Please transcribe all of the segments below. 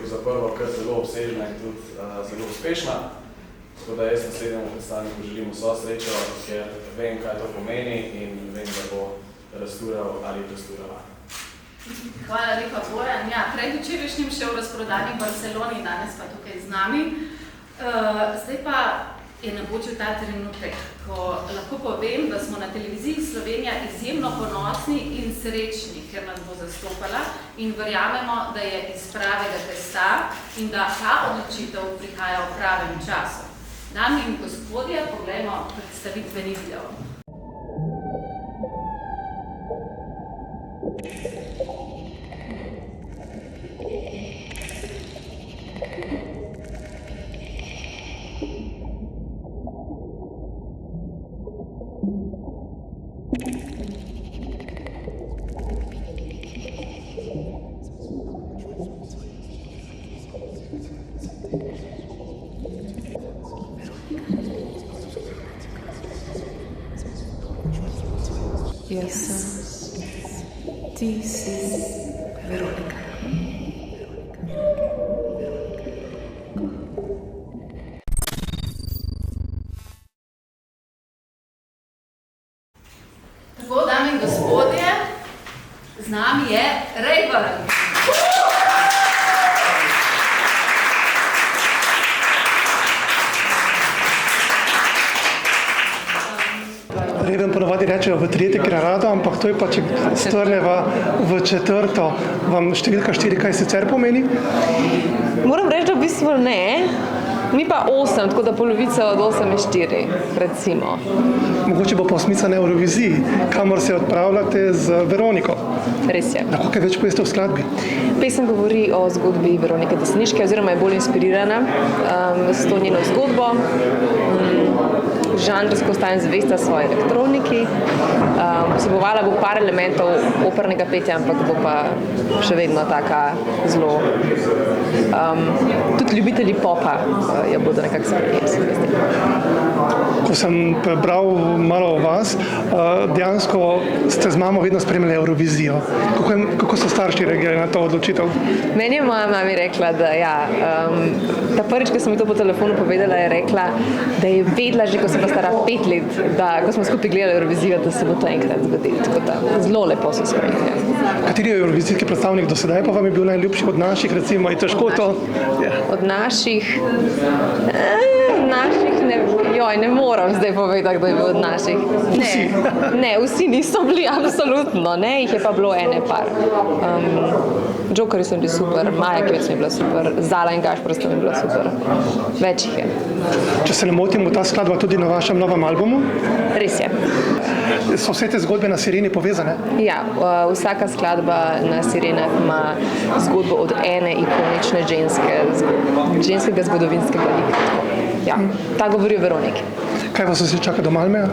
za prvo kar zelo obsežna in tudi zelo uspešna. Tako da jaz naslednjemu predstavniku želim vso srečo, ker vem, kaj to pomeni in vem, da bo raztural ali razturala. Hvala lepa, Bojan. Ja, pred včerajšnjim še v razprodani v Barceloni, danes pa tukaj z nami. Zdaj pa je napočil ta trenutek, ko lahko povem, da smo na televiziji Slovenija izjemno ponosni in srečni, ker nas bo zastopala in verjamemo, da je iz pravega testa in da ta odločitev prihaja v pravem času. Dame in gospodje, poglejmo predstavitveni video. Jaz sem, ti si Veronika. Tako, dame in gospodje, z nami je Rayburn. Reben ponovadi rečejo v tretje grado, ampak to je pa, če strneva v četrto. Vam številka 4 kaj sicer pomeni? Moram reči, da v bistvu ne. Mi pa 8, tako da polovica od 8 je 4, recimo. Mogoče bo pa osmica na Euroviziji, kamor se odpravljate z Veroniko. Res je. Lahko kaj več poveste v skladbi? Pesem govori o zgodbi Veronike Desniške, oziroma je bolj inspirirana s to njeno zgodbo. Žanrsko ostajem zvesta svoji elektroniki. Vsebovala bo par elementov opernega petja, ampak bo pa še vedno taka zelo... Tudi ljubitelji popa jo bodo nekako sprejeli, se mi zdi. Ko sem prebral malo o vas, dejansko ste z mamo vedno spremljali Eurovizijo. Kako so starši reagirali na to odločitev? Meni je moja mami rekla, da ja, ta prvič, ko sem mi to po telefonu povedala, je rekla, da je vedela že, ko sem bila stara 5 let, da ko smo skupaj gledali Eurovizijo, da se bo to enkrat zgodilo. Tako da zelo lepo so sprejeli. Kateri je eurovizijski predstavnik do sedaj pa vam je bil najljubši od naših, recimo, je težko to? Od naših ne moram zdaj povedati, kdo je bil od naših. Ne, vsi niso bili, absolutno, ne, jih je pa bilo ene par. Jokerji so bili super, Maja Kevec mi je bila super, Zala in Gašpor sta mi bila super. Več jih je. Če se ne motim, bo ta skladba tudi na vašem novem albumu? Res je. So vse te zgodbe na Sireni povezane? Ja, vsaka skladba na Sirenah ima zgodbo od ene ikonične ženskega zgodovinskega lika. Ja, ta govori o Veroniki. Kaj vas vse čaka do Malmeja?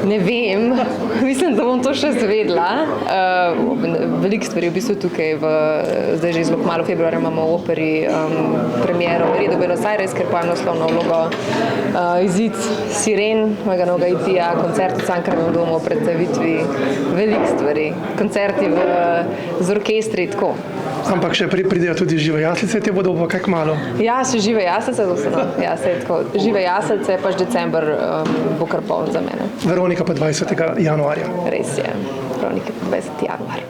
Ne vem, mislim, da bom to še zvedla. Veliko stvari v bistvu tukaj, zdaj že zelo kmalu februarja imamo v operi premiero Redo Buenos Aires, ker pojem naslovno vlogo izid Siren, mojega novega EP-ja, koncert v Cankarjevem domu, predstavitvi, veliko stvari, koncerti z orkestri, tako. Ampak še pridejo tudi žive jaslice, te bodo pa kaj kmalu? Ja, še žive jaslice, ja, se je tako. Žive jaslice, pač december bo kar poln za mene. Veronika pa 20. januarja. Res je, Veronika pa 20. januar.